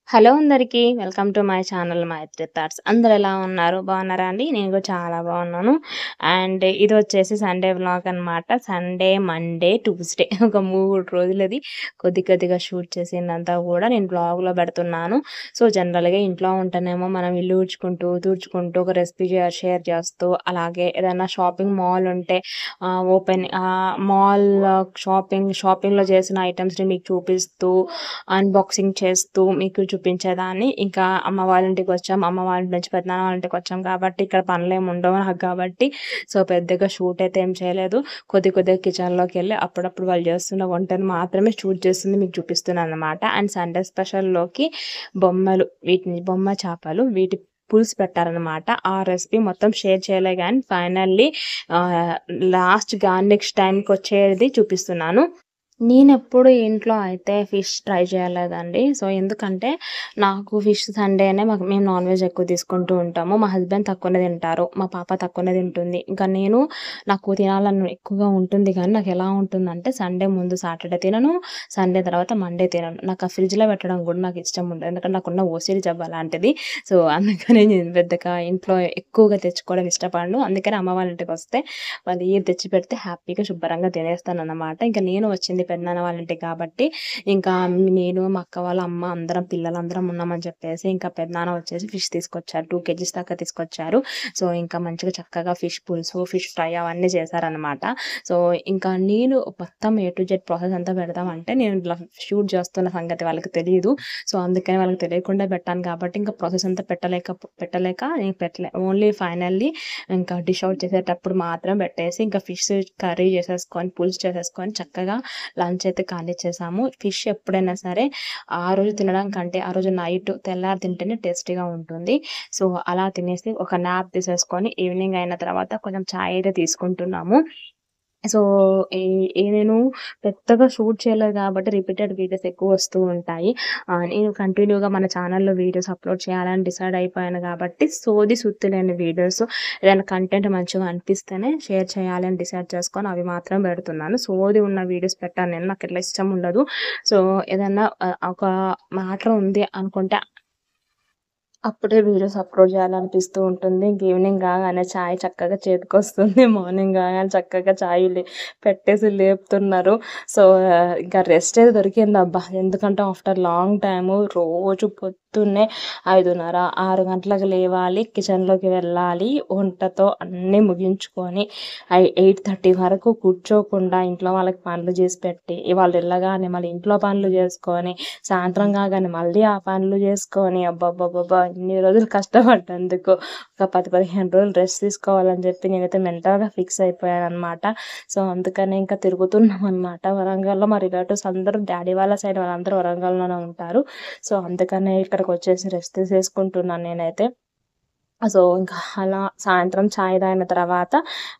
Hello అందరికీ. Welcome to my channel Maitri thoughts. అందరూ ఎలా ఉన్నారు? బాగున్నారా అండి? నేను కూడా చాలా బాగున్నాను. అండ్ ఇది వచ్చేసి సండే వ్లాగ్ అనమాట. సండే, మండే, ట్యూస్డే ఒక 3 రోజులది కొద్దిగా షూట్ చేసిందంతా కూడా నేను వ్లాగ్లో పెడుతున్నాను. సో జనరల్గా ఇంట్లో ఉంటేనేమో మనం ఇల్లు తుడుచుకుంటూ ఒక రెసిపీ షేర్ చేస్తూ, అలాగే ఏదైనా షాపింగ్ మాల్ ఉంటే మాల్ షాపింగ్లో చేసిన ఐటమ్స్ని మీకు చూపిస్తూ అన్బాక్సింగ్ చేస్తూ మీకు చూపించేదాన్ని. ఇంకా అమ్మ వాళ్ళ ఇంటికి వచ్చాం, అమ్మ వాళ్ళ నుంచి పెద్దనాన్న వాళ్ళ ఇంటికి వచ్చాం కాబట్టి ఇక్కడ పనులేమి ఉండవు నాకు కాబట్టి సో పెద్దగా షూట్ అయితే ఏం చేయలేదు. కొద్దిగా కిచెన్లోకి వెళ్ళి అప్పుడప్పుడు వాళ్ళు చేస్తున్న వంటను మాత్రమే షూట్ చేస్తుంది మీకు చూపిస్తున్నాను అనమాట. అండ్ సండే స్పెషల్లోకి బొమ్మ చేపలు వీటి పులుసు పెట్టారనమాట. ఆ రెసిపీ మొత్తం షేర్ చేయలే కానీ ఫైనల్లీ లాస్ట్ నెక్స్ట్ టైంకి వచ్చేది చూపిస్తున్నాను. నేనెప్పుడు ఇంట్లో అయితే ఫిష్ ట్రై చేయలేదండి. సో ఎందుకంటే నాకు ఫిష్ సండేనే మేము నాన్ వెజ్ ఎక్కువ తీసుకుంటూ ఉంటాము. మా హస్బెండ్ తక్కువనే తింటారు, మా పాప తక్కువనే తింటుంది. ఇంకా నాకు తినాలని ఎక్కువగా ఉంటుంది కానీ నాకు ఎలా ఉంటుందంటే సండే ముందు సాటర్డే తినను, సండే తర్వాత మండే తినను. నాకు ఆ ఫ్రిడ్జ్లో పెట్టడం కూడా నాకు ఇష్టం ఉండదు, ఎందుకంటే నాకున్న ఓసిడి జబ్బు అలాంటిది. సో అందుకని నేను పెద్దగా ఇంట్లో ఎక్కువగా తెచ్చుకోవడం ఇష్టపడను. అందుకని అమ్మ వాళ్ళ ఇంటికి వస్తే వాళ్ళు ఏది తెచ్చి పెడితే హ్యాపీగా శుభ్రంగా తినేస్తాను అన్నమాట. ఇంకా నేను వచ్చింది పెద్దనాన్న వాళ్ళ ఇంటికి కాబట్టి ఇంకా నేను, మా అక్క వాళ్ళ అమ్మ అందరం పిల్లలందరం ఉన్నామని చెప్పేసి ఇంకా పెద్దనాన్న వచ్చేసి ఫిష్ తీసుకొచ్చారు. 2 kgs దాకా తీసుకొచ్చారు. సో ఇంకా మంచిగా చక్కగా ఫిష్ పులుసు, ఫిష్ ఫ్రై అవన్నీ చేశారనమాట. సో ఇంకా నేను మొత్తం A to Z ప్రాసెస్ అంతా పెడదామంటే నేను ఇట్లా షూట్ చేస్తున్న సంగతి వాళ్ళకి తెలియదు. సో అందుకని వాళ్ళకి తెలియకుండా పెట్టాను కాబట్టి ఇంకా ప్రాసెస్ అంతా పెట్టలేక నేను ఓన్లీ ఫైనల్లీ ఇంకా డిష్ అవుట్ చేసేటప్పుడు మాత్రం పెట్టేసి ఇంకా ఫిష్ కర్రీ చేసేసుకొని పులుసు చేసేసుకొని చక్కగా లంచ్ అయితే కానిచ్చేసాము. ఫిష్ ఎప్పుడైనా సరే ఆ రోజు తినడం కంటే ఆ రోజు నైట్ తెల్లారి తింటేనే టేస్టీగా ఉంటుంది. సో అలా తినేసి ఒక న్యాప్ తీసేసుకొని ఈవినింగ్ అయిన తర్వాత కొంచెం చాయ్ అయితే తీసుకుంటున్నాము. సో నేను పెద్దగా షూట్ చేయలేదు కాబట్టి రిపీటెడ్ వీడియోస్ ఎక్కువ వస్తూ ఉంటాయి. నేను కంటిన్యూగా మన ఛానల్లో వీడియోస్ అప్లోడ్ చేయాలని డిసైడ్ అయిపోయాను కాబట్టి సుత్తి లేని వీడియోస్ ఏదైనా కంటెంట్ మంచిగా అనిపిస్తేనే షేర్ చేయాలని డిసైడ్ చేసుకొని అవి మాత్రం పెడుతున్నాను. సోది ఉన్న వీడియోస్ పెట్టాను నేను, నాకు ఇట్లా ఇష్టం ఉండదు. సో ఏదన్నా ఒక మ్యాటర్ ఉంది అనుకుంటే అప్పుడే వీడియోస్ అప్లోడ్ చేయాలనిపిస్తూ ఉంటుంది. ఇంక ఈవినింగ్ కాగానే చాయ్ చక్కగా చేతికొస్తుంది, మార్నింగ్ కాగానే చక్కగా చాయ్ పెట్టేసి లేపుతున్నారు. సో ఇంకా రెస్ట్ అయితే దొరికిందబ్బా, ఎందుకంటే ఆఫ్టర్ లాంగ్ టైము రోజు పొద్దున్నే 5:30, 6 గంటలకు లేవాలి, కిచెన్లోకి వెళ్ళాలి, వంటతో అన్నీ ముగించుకొని 8:30 వరకు కూర్చోకుండా ఇంట్లో వాళ్ళకి పనులు చేసి పెట్టి వాళ్ళు వెళ్ళగానే మళ్ళీ ఇంట్లో పనులు చేసుకొని సాయంత్రం కాగానే మళ్ళీ ఆ పనులు చేసుకొని అబ్బబ్బబ్బబ్బా ఇన్ని రోజులు కష్టపడ్డందుకు ఒక 10-15 రోజులు రెస్ట్ తీసుకోవాలని చెప్పి నేనైతే మెంటల్గా ఫిక్స్ అయిపోయాను అనమాట. సో అందుకని ఇంకా తిరుగుతున్నాం అనమాట వరంగల్లో. మా రిలేటివ్స్ అందరూ డాడీ వాళ్ళ సైడ్ వాళ్ళందరూ వరంగల్లోనే ఉంటారు. సో అందుకనే ఇక్కడికి వచ్చేసి రెస్ట్ తీసేసుకుంటున్నాను నేనైతే. సో ఇంకా అలా సాయంత్రం చాయ్ తాగిన తర్వాత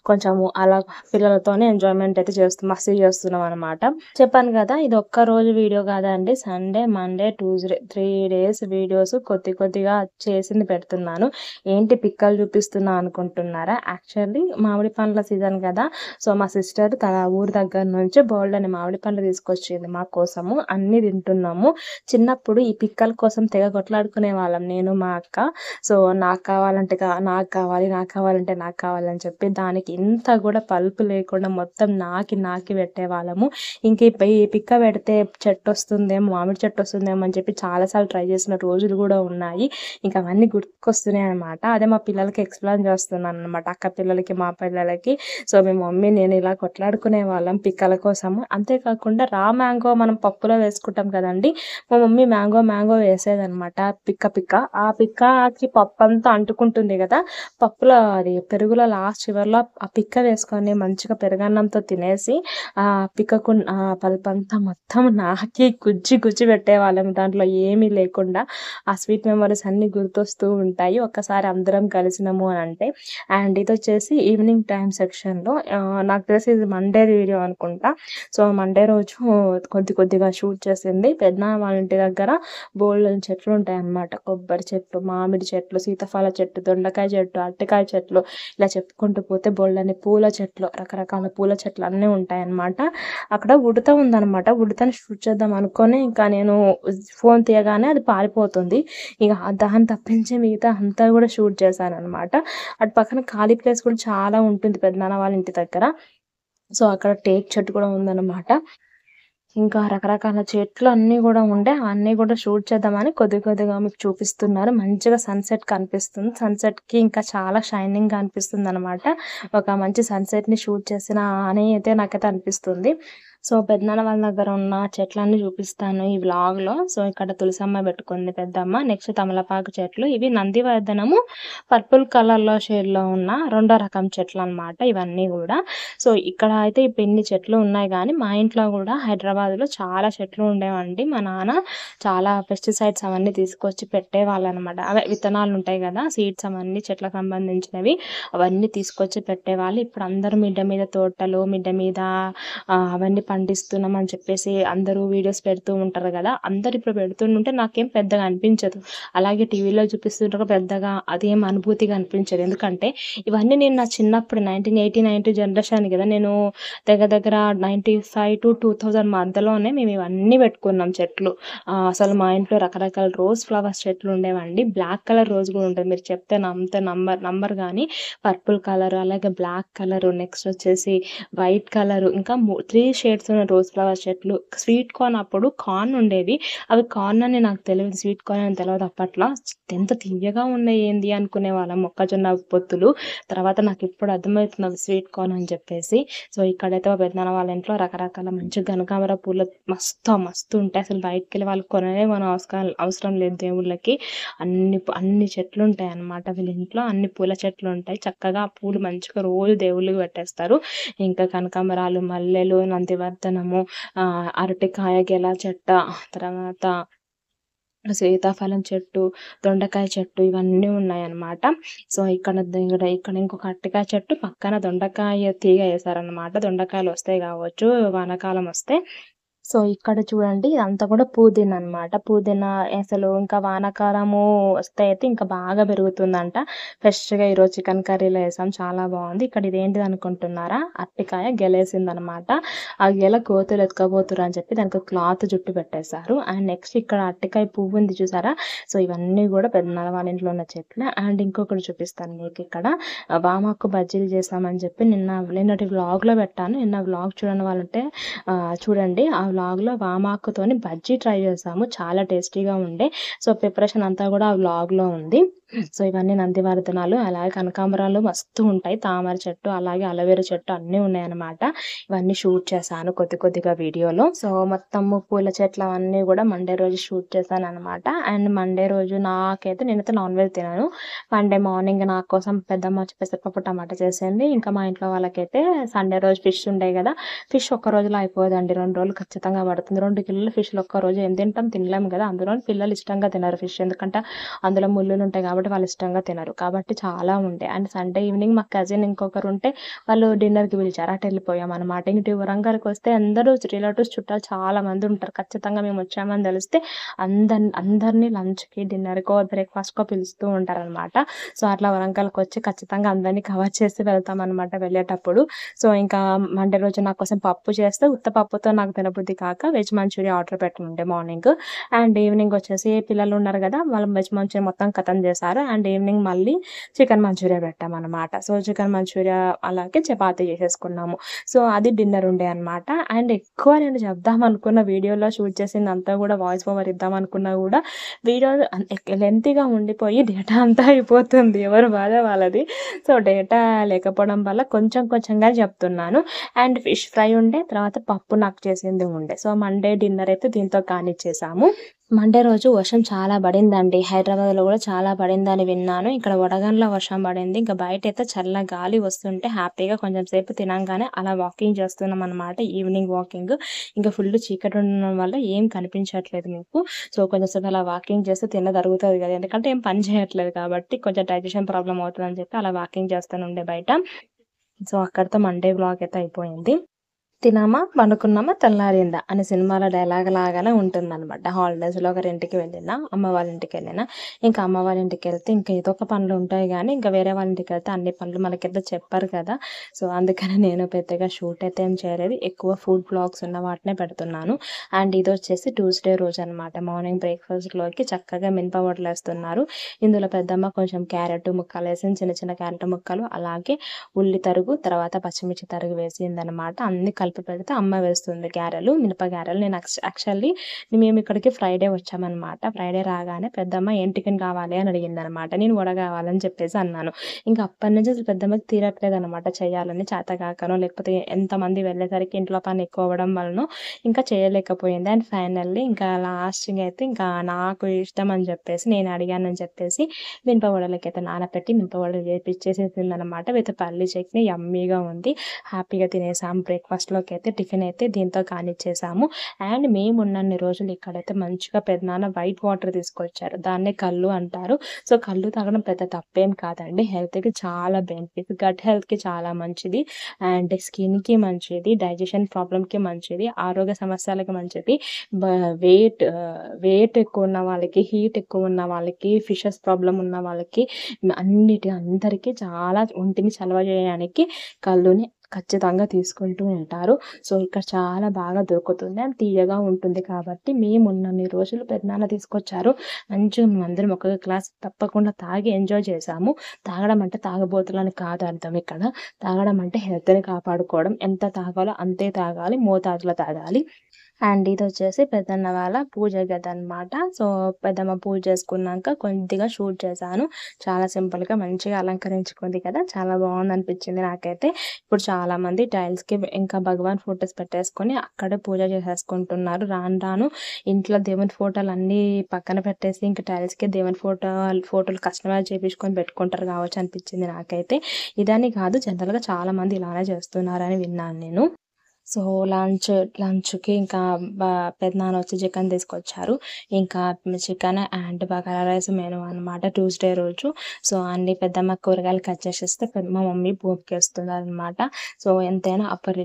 కొంచెము అలా పిల్లలతోనే ఎంజాయ్మెంట్ అయితే మస్తీ చేస్తున్నాం అనమాట. చెప్పాను కదా ఇది ఒక్కరోజు వీడియో కాదండి, Sunday, Monday, Tuesday 3 days videos కొద్దిగా చేసింది పెడుతున్నాను. ఏంటి పిక్కలు చూపిస్తున్నా అనుకుంటున్నారా? యాక్చువల్లీ మామిడి పండ్ల సీజన్ కదా. సో మా సిస్టర్ తన ఊరి దగ్గర నుంచి బోల్డని మామిడి పండ్లు తీసుకొచ్చింది మా కోసము, అన్నీ తింటున్నాము. చిన్నప్పుడు ఈ పిక్కల కోసం తెగ కొట్లాడుకునే వాళ్ళం నేను, మా అక్క. సో నాకు కావాలంటే చెప్పి దానికి ఇంత కూడా పల్పు లేకుండా మొత్తం నాకి పెట్టేవాళ్ళము. ఇంక ఈ పిక్క పెడితే చెట్టు వస్తుందేమో, మామిడి చెట్టు వస్తుందేమో అని చెప్పి చాలాసార్లు ట్రై చేసిన రోజులు కూడా ఉన్నాయి. ఇంకా అవన్నీ గుర్తుకొస్తున్నాయి అనమాట. అదే మా పిల్లలకి ఎక్స్ప్లెయిన్ చేస్తున్నాను అనమాట, అక్క పిల్లలకి మా పిల్లలకి. సో మీ మమ్మీ నేను ఇలా కొట్లాడుకునే వాళ్ళం పిక్కల కోసము. అంతేకాకుండా మ్యాంగో మనం పప్పులో వేసుకుంటాం కదండి, మా మమ్మీ మ్యాంగో వేసేదనమాట పిక్క. ఆ పిక్కకి పప్పు అంతా అంటుకుంటుంది కదా, పప్పులో అది పెరుగులో లాస్ట్ చివర్లో ఆ పిక్క వేసుకొని మంచిగా పెరుగన్నంతో తినేసి ఆ పిక్కకు ఆ పల్పంతా మొత్తం నాకి గుజ్జి పెట్టేవాళ్ళం, దాంట్లో ఏమీ లేకుండా. ఆ స్వీట్ మెమరీస్ అన్నీ గుర్తొస్తూ ఉంటాయి ఒక్కసారి అందరం కలిసినాము అని అంటే. అండ్ ఇది వచ్చేసి ఈవినింగ్ టైం సెక్షన్లో, నాకు తెలిసి ఇది మండే వీడియో అనుకుంటా. సో మండే రోజు కొద్దిగా షూట్ చేసింది. పెద్దనాన్న వాళ్ళ ఇంటి దగ్గర బోల్డెన్ చెట్లు ఉంటాయి అన్నమాట, కొబ్బరి చెట్లు, మామిడి చెట్లు, సీతాఫల చెట్లు చెట్టు, దొండకాయ చెట్టు, అరటికాయ చెట్లు ఇలా చెప్పుకుంటూ పోతే బోలెడన్ని పూల చెట్లు, రకరకాల పూల చెట్లు అన్నీ ఉంటాయన్నమాట. అక్కడ ఉడత ఉందన్నమాట. ఉడతని షూట్ చేద్దాం అనుకోని ఇంకా నేను ఫోన్ తీయగానే అది పారిపోతుంది. ఇక దాన్ని తప్పించి మిగతా అంతా కూడా షూట్ చేశానన్నమాట. అటు పక్కన ఖాళీ ప్లేస్ కూడా చాలా ఉంటుంది పెద్దనాన్న వాళ్ళ ఇంటి దగ్గర. సో అక్కడ టేక్ చెట్టు కూడా ఉందన్నమాట. ఇంకా రకరకాల చెట్లు అన్నీ గూడా ఉండే. అన్నీ గూడా షూట్ చేద్దామని కొద్ది కొద్దిగా మీకు చూపిస్తున్నారు. మంచిగా సన్‌సెట్ కనిపిస్తుంది. సన్‌సెట్‌కి ఇంకా చాలా షైనింగ్‌గా అనిపిస్తుందనమాట. ఒక మంచి సన్‌సెట్‌ని షూట్ చేసినా అని అయితే నాకైతే అనిపిస్తుంది. సో, పెదనాన్న వాళ్ళ దగ్గర ఉన్న చెట్లన్నీ చూపిస్తాను ఈ వ్లాగ్‌లో. సో, ఇక్కడ తులసమ్మ పెట్టుకుంది పెద్దమ్మ. నెక్స్ట్ తమలపాకు చెట్లు. ఇవి నందివర్ధనము పర్పుల్ కలర్‌లో షేడ్‌లో ఉన్న రెండో రకం చెట్లనమాట ఇవన్నీ గూడా. సో, ఇక్కడ అయితే ఇప్పుడు ఇన్ని చెట్లు ఉన్నాయి గానీ, మా ఇంట్లో గూడా హైదరాబాద్‌లో చాలా చెట్లు ఉండేవండి. మా నాన్న చాలా పెస్టిసైడ్స్ అవన్నీ తీసుకొచ్చి పెట్టేవాళ్ళనమాట. అవే విత్తనాలుంటాయి గదా! సీడ్స్ అవన్నీ చెట్లకు సంబంధించినవి. అవన్నీ తీసుకొచ్చి పెట్టేవాళ్ళు. ఇప్పుడు అందరూ మిద్దె మీద తోటలు, మిద్దె మీద అవన్నీ పండిస్తున్నామని చెప్పేసి అందరూ వీడియోస్ పెడుతూ ఉంటారు గదా! అందరూ ఇప్పుడు పెడుతుంటే నాకేం పెద్దగా అనిపించదు. అలాగే టీవీలో చూపిస్తుంటే పెద్దగా అదేం అనుభూతిగా అనిపించదు. ఎందుకంటే ఇవన్నీ నేను నా చిన్నప్పుడు 1980, 90 జనరేషన్ గదా! నేను దగ్గర దగ్గర 95-2000 మధ్యలోనే మేము ఇవన్నీ పెట్టుకున్నాం చెట్లు. అసలు మా ఇంట్లో రకరకాల రోజ్ ఫ్లవర్స్ చెట్లు ఉండేవండి. బ్లాక్ కలర్ రోజ్ గూడా ఉంటది. మీరు చెప్తే నమ్మరు గానీ పర్పుల్ కలర్, అలాగే బ్లాక్ కలరు, నెక్స్ట్ వచ్చేసి వైట్ కలరు, ఇంకా 3 షేడ్స్ ఉన్న రోజ్ ఫ్లవర్ చెట్లు. స్వీట్ కార్న్ అప్పుడు కార్న్ ఉండేవి. అవి కార్న్ అని నాకు తెలీదు. స్వీట్ కార్న్ అని తెలవదు అప్పట్లో. ఎంత తియ్యగా ఉన్నాయి ఏంది అనుకునేవాళ్ళం మొక్కజొన్న పొత్తులు. తర్వాత నాకిప్పుడు అర్థమవుతుంది అవి స్వీట్ కార్న్ అని చెప్పేసి. సో, ఇక్కడైతే మా పెదనాన్న వాళ్ళ ఇంట్లో రకరకాల మంచి కనకాంబర పూలు మస్తు ఉంటాయి. అసలు బయటికెళ్ళి వాళ్ళు అవసరం లేదు దేవుళ్ళకి. అన్ని చెట్లుంటాయన్నమాట వీళ్ళ ఇంట్లో. అన్ని పూల చెట్లుంటాయి. చక్కగా ఆ పూలు మంచిగా రోజు దేవుళ్ళకి పెట్టేస్తారు. ఇంకా కనకాంబరాలు, మల్లెలు, నందివర్ధనము, అరటికాయ గెల చెట్ట, తర్వాత సీతాఫలం చెట్టు, దొండకాయ చెట్టు ఇవన్నీ ఉన్నాయన్నమాట. సో, ఇక్కడ ఇంకొక అరటికాయ చెట్టు, పక్కన దొండకాయ తీగ ఏసారన్నమాట. దొండకాయలొస్తాయి గావచ్చు వానాకాలం వస్తే. సో, ఇక్కడ చూడండి ఇదంతా కూడా పుదీనా అనమాట. పుదీనా అసలు ఇంకా వానాకాలము వస్తే అయితే ఇంకా బాగా పెరుగుతుందంట. ఫ్రెష్‌గా ఈరోజు చికెన్ కర్రీలో ఏసాం. చాలా బావుంది. ఇక్కడ ఇదేంటిది అనుకుంటున్నారా? అరటికాయ గెలేసిందనమాట. ఆ గెల కోతులు ఎత్తుకపోతుర్రు అని చెప్పి దానికి క్లాత్ చుట్టి పెట్టేశారు. అండ్ నెక్స్ట్ ఇక్కడ అరటికాయ పువ్వు ఉంది చూసారా? సో, ఇవన్నీ కూడా పెద్దనాన్న వాళ్ళ ఇంట్లో ఉన్న చెట్లే. అండ్ ఇంకొకటి చూపిస్తాను మీకిక్కడ. వామాకు బజ్జీలు చేశామని చెప్పి నిన్నటి వ్లాగ్‌లో పెట్టాను. నిన్న వ్లాగ్ చూడని వాళ్ళుంటే చూడండి. ఆ వ్లాగ్‌లో వామాకుతోని బజ్జీ ట్రై చేశాము. చాలా టేస్టీగా ఉండే. సో, ప్రిపరేషన్ అంతా కూడా ఆ వ్లాగ్‌లో ఉంది. సో, ఇవన్నీ నందివర్ధనాలు, అలాగే కనకాంబరాలు మస్తు ఉంటాయి. తామర చెట్టు, అలాగే అలోవెరా చెట్టు అన్నీ ఉన్నాయన్నమాట. ఇవన్నీ షూట్ చేశాను కొద్దిగా వీడియోలో. సో, మొత్తము పూల చెట్లు అవన్నీ కూడా మండే రోజు షూట్ చేశానన్నమాట. అండ్ మండే రోజు నేనైతే నాన్ వెజ్ తినను. మండే మార్నింగ్ నా కోసం పెద్దమ్మ వచ్చి పెసరపప్పు టమాటా చేసింది. ఇంకా మా ఇంట్లో వాళ్ళకైతే సండే రోజు ఫిష్ ఉండే కదా! ఫిష్ ఒక్క రోజులో అయిపోదండి. 2 రోజులు ఖచ్చితంగా పడుతుంది. 2 కిలోల ఫిష్‌లు ఒక్క రోజు ఏం తింటాం? తినలేము కదా! అందులోను పిల్లలు ఇష్టంగా తినరు ఫిష్. ఎందుకంటే అందులో ముళ్ళులుంటాయి కాబట్టి వాళ్ళు ఇష్టంగా తినరు. కాబట్టి చాలా ఉండే. అండ్ సండే ఈవినింగ్ మా కజిన్ ఇంకొకరుంటే వాళ్ళు డిన్నర్‌కి పిలిచారు. అటు వెళ్ళిపోయామన్నమాట. ఇటు వరంగల్‌కొస్తే అందరూ రిలేటివ్స్ చుట్టాలు చాలా మంది ఉంటారు. ఖచ్చితంగా మేము వచ్చామని తెలిస్తే అందరిని లంచ్‌కి, డిన్నర్‌కో, బ్రేక్‌ఫాస్ట్‌కో పిలుస్తూ ఉంటారనమాట. సో, అట్లా వరంగల్‌కొచ్చి ఖచ్చితంగా అందరిని కవర్ చేసి వెళ్తామన్నమాట వెళ్ళేటప్పుడు. సో, ఇంకా మండే రోజు నా కోసం పప్పు చేస్తే ఉత్త పప్పుతో నాకు తినబుద్ధి కాక వెజ్ మంచూరియా ఆర్డర్ పెట్టినుండే మార్నింగ్. అండ్ ఈవినింగ్ వచ్చేసి పిల్లలు ఉన్నారు కదా! వాళ్ళు వెజ్ మంచూరియా మొత్తం ఖతం చేశారు. అండ్ ఈవినింగ్ మళ్ళీ చికెన్ మంచూరియా పెట్టామన్నమాట. సో, చికెన్ మంచూరియా అలాగే చపాతీ చేసేసుకున్నాము. సో, అది డిన్నర్ ఉండే అనమాట. అండ్ ఎక్కువ నేను చెప్దామనుకున్న వీడియోలో షూట్ చేసిందంతా కూడా వాయిస్ ఓవర్ ఇద్దామనుకున్నా కూడా వీడియో లెంతీగా ఉండిపోయి డేటా అంతా అయిపోతుంది. ఎవరి బాధ వాళ్ళది. సో, డేటా లేకపోవడం వల్ల కొంచెంగా చెప్తున్నాను. అండ్ ఫిష్ ఫ్రై ఉండే, తర్వాత పప్పు నాకు చేసింది ఉండే. సో, మండే డిన్నర్ అయితే దీంతో కానిచ్చేసాము. మండే రోజు వర్షం చాలా పడిందండి. హైదరాబాద్‌లో కూడా చాలా పడిందని విన్నాను. ఇక్కడ వడగండ్ల వర్షం పడింది. ఇంకా బయటైతే చల్ల గాలి వస్తుంటే హ్యాపీగా కొంచెం సేపు తినంగానే అలా వాకింగ్ చేస్తున్నామనమాట. Evening walking. ఇంకా ఫుల్ చీకటి ఉండడం వల్ల ఏం కనిపించట్లేదు మీకు. సో, కొంచెం సేపు అలా వాకింగ్ చేస్తే తిన్నదరుగుతది కదా! ఎందుకంటే ఏం పని చేయట్లేదు కాబట్టి కొంచెం డైజెషన్ ప్రాబ్లమ్ అవుతదని చెప్పి అలా వాకింగ్ చేస్తానుండే బయట. సో, అక్కడితో మండే వ్లాగ్ అయితే అయిపోయింది. తినామా, పండుకున్నామా, తెల్లారిందా అనే సినిమాలో డైలాగ్ లాగానే ఉంటుందనమాట. హాలిడేస్‌లో ఒకరింటికి వెళ్ళినా, అమ్మ వాళ్ళ ఇంటికెళ్ళినా, ఇంకా అమ్మ వాళ్ళ ఇంటికెళ్తే ఇంకా ఏదో ఒక పనులు ఉంటాయి గానీ, ఇంకా వేరే వాళ్ళ ఇంటికెళ్తే అన్ని పనులు మనకైతే చెప్పరు కదా! సో, అందుకని నేను పెద్దగా షూట్ అయితే ఏం చేయలేదు. ఎక్కువ ఫుడ్ వ్లాగ్స్ ఉన్న వాటినే పెడుతున్నాను. అండ్ ఇదొచ్చేసి ట్యూస్‌డే రోజనమాట. మార్నింగ్ బ్రేక్‌ఫాస్ట్‌లోకి చక్కగా మినప వడలేస్తున్నారు. ఇందులో పెద్దమ్మ కొంచెం క్యారెట్ ముక్కలేసింది. చిన్న చిన్న క్యారెట్ ముక్కలు, అలాగే ఉల్లి తరుగు, తర్వాత పచ్చిమిర్చి తరుగు వేసిందనమాట. అన్నీ కలిపి పెడితే అమ్మ వేస్తుంది గారెలు, మినప గారెలు. నేను యాక్చువల్లీ మేమిక్కడికి ఫ్రైడే వచ్చామనమాట. ఫ్రైడే రాగానే పెద్దమ్మ ఏం టిఫిన్ కావాలి అని అడిగిందనమాట. నేను వడ కావాలని చెప్పేసి అన్నాను. ఇంక అప్పటినుంచి అసలు పెద్దమ్మకి తీరట్లేదనమాట చేయాలని, చేతగాకనో లేకపోతే ఎంతమంది వెళ్ళేసరికి ఇంట్లో పని ఎక్కువ అవ్వడం వలనో ఇంకా చేయలేకపోయింది. అండ్ ఫైనల్లీ ఇంకా లాస్ట్‌కి అయితే ఇంకా నాకు ఇష్టం అని చెప్పేసి, నేను అడిగానని చెప్పేసి మినప వడలకైతే నానబెట్టి మినప వడలు వేపిచ్చేసేసిందనమాట. విత్ పల్లీ చట్నీ యమ్మీగా ఉంది. హ్యాపీగా తినేసాం. బ్రేక్‌ఫాస్ట్‌లోకి అయితే టిఫిన్ అయితే దీంతో కానిచ్చేసాము. అండ్ మేమున్నన్ని రోజులు ఇక్కడైతే మంచిగా పెదనాన్న వైట్ వాటర్ తీసుకొచ్చారు. దాన్నే కల్లు అంటారు. సో, కల్లు తాగడం పెద్ద తప్పేం కాదండి. హెల్త్‌కి చాలా బెనిఫిట్స్. గట్ హెల్త్‌కి చాలా మంచిది. అండ్ స్కిన్‌కి మంచిది. డైజెషన్ ప్రాబ్లమ్‌కి మంచిది. ఆరోగ్య సమస్యలకి మంచిది. బ వెయిట్ ఎక్కువున్న వాళ్ళకి, హీట్ ఎక్కువున్న వాళ్ళకి, ఫిషెస్ ప్రాబ్లమ్ ఉన్న వాళ్ళకి, అందరికీ చాలా ఒంటిని చలవ చేయడానికి కల్లుని ఖచ్చితంగా తీసుకుంటూ ఉంటారు. సో, ఇక్కడ చాలా బాగా దొరుకుతుంది. అండ్ తియ్యగా ఉంటుంది కాబట్టి మేమున్నన్ని రోజులు పెదనాన్న తీసుకొచ్చారు. మంచిగా మేమందరం ఒక్కొక్క గ్లాస్ తప్పకుండా తాగి ఎంజాయ్ చేశాము. తాగడం అంటే తాగుబోతులని కాదు అర్థం ఇక్కడ. తాగడం అంటే హెల్త్‌ని కాపాడుకోవడం. ఎంత తాగాలో అంతే తాగాలి. మోతాదులో తాగాలి. అండ్ ఇదొచ్చేసి పెద్దన్న వాళ్ళ పూజ గదనమాట. సో, పెద్దమ్మ పూజ చేసుకున్నాక కొద్దిగా షూట్ చేశాను. చాలా సింపుల్‌గా మంచిగా అలంకరించుకుంది కదా! చాలా బావుందనిపించింది నాకైతే. ఇప్పుడు చాలామంది టైల్స్‌కి ఇంకా భగవాన్ ఫోటోస్ పెట్టేసుకొని అక్కడే పూజ చేసేసుకుంటున్నారు. రాను రాను ఇంట్లో దేవుని ఫోటోలన్నీ పక్కన పెట్టేసి ఇంక టైల్స్‌కి దేవుని ఫోటోలు కస్టమైజ్ చేపించుకొని పెట్టుకుంటారు కావచ్చు అనిపించింది నాకైతే. ఇదని కాదు, జనరల్‌గా చాలామంది ఇలానే చేస్తున్నారని విన్నాను నేను. సో, లంచ్‌కి ఇంకా బ పెదనాన్న వచ్చి చికెన్ తీసుకొచ్చారు. ఇంకా chicken and bagara rice menu అనమాట ట్యూస్‌డే రోజు. సో, అన్ని పెద్దమ్మ కూరగాయలు కట్ చేసేస్తే మా మమ్మీ పోపుకేస్తున్నారనమాట. సో, ఎంతైనా అప్పర్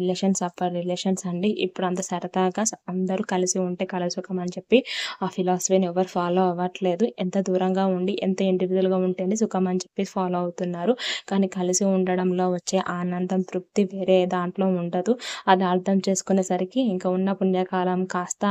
రిలేషన్స్ అండి. ఇప్పుడు అంత సరదాగా అందరూ కలిసి ఉంటే కలసుఖం అని చెప్పి ఆ ఫిలాసఫీని ఎవరు ఫాలో అవ్వట్లేదు. ఎంత దూరంగా ఉండి, ఎంత ఇండివిడ్యువల్‌గా ఉంటేనే సుఖం అని చెప్పి ఫాలో అవుతున్నారు. కానీ కలిసి ఉండడంలో వచ్చే ఆనందం, తృప్తి వేరే దాంట్లో ఉండదు. అది అర్థం చేసుకునేసరికి ఇంకా ఉన్న పుణ్యకాలం కాస్త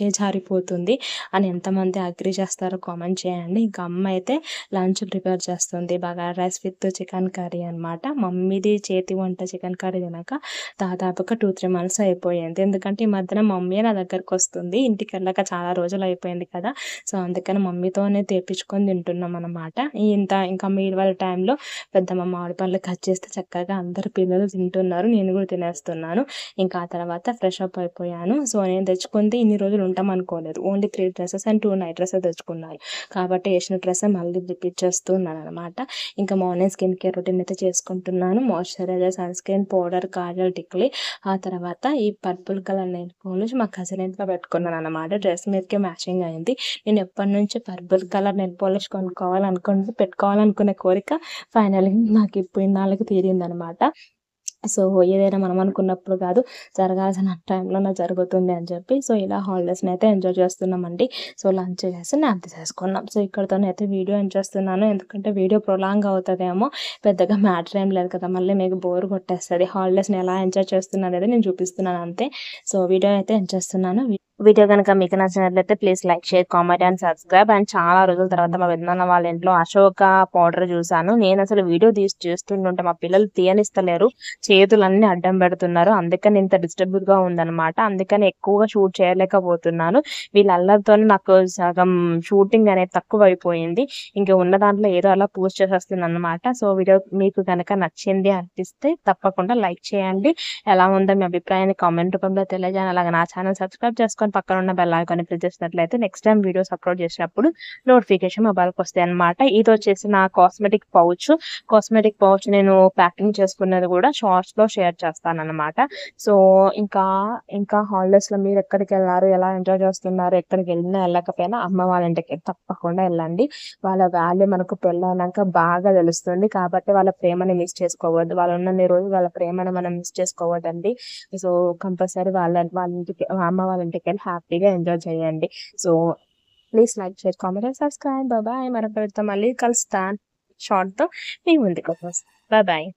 చేజారిపోతుంది అని ఎంతమంది అగ్రీ చేస్తారో కామెంట్ చేయండి. ఇంకా అమ్మ అయితే లంచ్ ప్రిపేర్ చేస్తుంది. Bagara rice with chicken curry అనమాట. మమ్మీది చేతి వంట చికెన్ కర్రీ తినక దాదాపుగా 2, 3 మంత్స్ అయిపోయింది. ఎందుకంటే ఈ మధ్యన మమ్మీయే నా దగ్గరకొస్తుంది. ఇంటికెళ్ళాక చాలా రోజులు అయిపోయింది కదా! సో, అందుకని మమ్మీతోనే తెప్పించుకొని తింటున్నామనమాట. ఇంకా మిగిలిన టైంలో పెద్దమ్మ మామిడి పళ్ళు కట్ చేస్తే చక్కగా అందరు పిల్లలు తింటున్నారు. నేను కూడా తినేస్తున్నాను. ఇంకా ఆ తర్వాత ఫ్రెష్ అప్ అయిపోయాను. సో, నేను తెచ్చుకుంది ఇన్ని రోజులు ఉంటామనుకోలేదు. Only 3 dresses and 2 night dresses తెచ్చుకున్నాను. కాబట్టి ఏసిన డ్రెస్సే మళ్ళీ రిపీట్ చేస్తూ ఉన్నాననమాట. ఇంకా మార్నింగ్ స్కిన్ కేర్ రొటీన్ అయితే చేసుకుంటున్నాను. Moisturiser, sunscreen, powder, kajal, tikli. ఆ తర్వాత ఈ పర్పుల్ కలర్ నెయిల్ పాలిష్ మా కజిన్ ఇంట్లో పెట్టుకున్నాననమాట. డ్రెస్ మీదకే మ్యాచింగ్ అయింది. నేను ఎప్పటినుంచో పర్పుల్ కలర్ నెయిల్ పాలిష్ పెట్టుకోవాలనుకునే కోరిక ఫైనల్‌గా నాకు ఇప్పుడు ఇన్నాళ్ళకి తీరిందనమాట. సో, ఏదైనా మనం అనుకున్నప్పుడు కాదు, జరగాల్సిన టైంలోనే జరుగుతుంది అని చెప్పి, సో, ఇలా హాలిడేస్‌నైతే ఎంజాయ్ చేస్తున్నామండి. సో, లంచ్ చేసి న్యాప్ తీసేసుకున్నాం. సో, ఇక్కడితోనైతే వీడియో ఎండ్ చేస్తున్నాను. ఎందుకంటే వీడియో ప్రొలాంగ్ అవుతదేమో, పెద్దగా మ్యాటర్ ఏం లేదు కదా! మళ్ళీ మీకు బోర్ కొట్టేస్తది. హాలిడేస్‌ని ఎలా ఎంజాయ్ చేస్తున్నాననేది నేను చూపిస్తున్నాను అంతే. సో, వీడియో అయితే ఎండ్ చేస్తున్నాను. వీడియో గనుక మీకు నచ్చినట్లయితే please like, share, comment and subscribe. And చాలా రోజుల తర్వాత మా పెద్దనాన్న వాళ్ళ ఇంట్లో అశోక పౌడర్ చూసాను. నేనసలు వీడియో తీసి చేస్తుంటుంటే మా పిల్లలు తీయనిస్తలేరు. చేతులన్నీ అడ్డం పెడుతున్నారు. అందుకని ఇంత డిస్టర్బ్‌గా ఉందనమాట. అందుకని ఎక్కువగా షూట్ చేయలేకపోతున్నాను. వీళ్ళ అల్లరితోనే నాకు సగం షూటింగ్ అనేది తక్కువైపోయింది. ఇంక ఉన్న దాంట్లో ఏదో అలా పోస్ట్ చేసేస్తున్నాననమాట. సో, వీడియో మీకు గనక నచ్చింది అనిపిస్తే తప్పకుండా లైక్ చేయండి. ఎలా ఉందో మీ అభిప్రాయాన్ని కామెంట్ రూపంలో తెలియజేయండి. అలాగే నా ఛానల్ సబ్స్క్రైబ్ చేసుకోండి. పక్కన ఉన్న బెల్ ఐకాన్ ప్రెస్ చేసినట్లయితే నెక్స్ట్ టైం వీడియోస్ అప్లోడ్ చేసినప్పుడు నోటిఫికేషన్ మొబైల్కి వస్తాయి అనమాట. ఇది వచ్చేసి నా కాస్మెటిక్ పౌచ్ నేను ప్యాకింగ్ చేసుకున్నది కూడా షార్ట్స్లో షేర్ చేస్తానన్నమాట. సో ఇంకా ఇంకా హాలిడేస్లో మీరు ఎక్కడికి వెళ్ళారు, ఎలా ఎంజాయ్ చేస్తున్నారు, ఎక్కడికి వెళ్ళినా వెళ్ళకపోయినా అమ్మ వాళ్ళ ఇంటికి తప్పకుండా వెళ్ళండి. వాళ్ళ వాల్యూ మనకు పెళ్ళైనాక బాగా తెలుస్తుంది. కాబట్టి వాళ్ళ ప్రేమని మిస్ చేసుకోవద్దు. వాళ్ళు ఉన్నన్ని రోజులు వాళ్ళ ప్రేమను మనం మిస్ చేసుకోవద్దండి. సో కంపల్సరీ వాళ్ళ ఇంటికి అమ్మ వాళ్ళ ఇంటికి వెళ్ళి హ్యాపీగా ఎంజాయ్ చేయండి. So please like, share, comment and subscribe. Bye. మరొక మళ్ళీ కలుస్తాను షార్ట్తో మీ ముందుకు. బాయ్.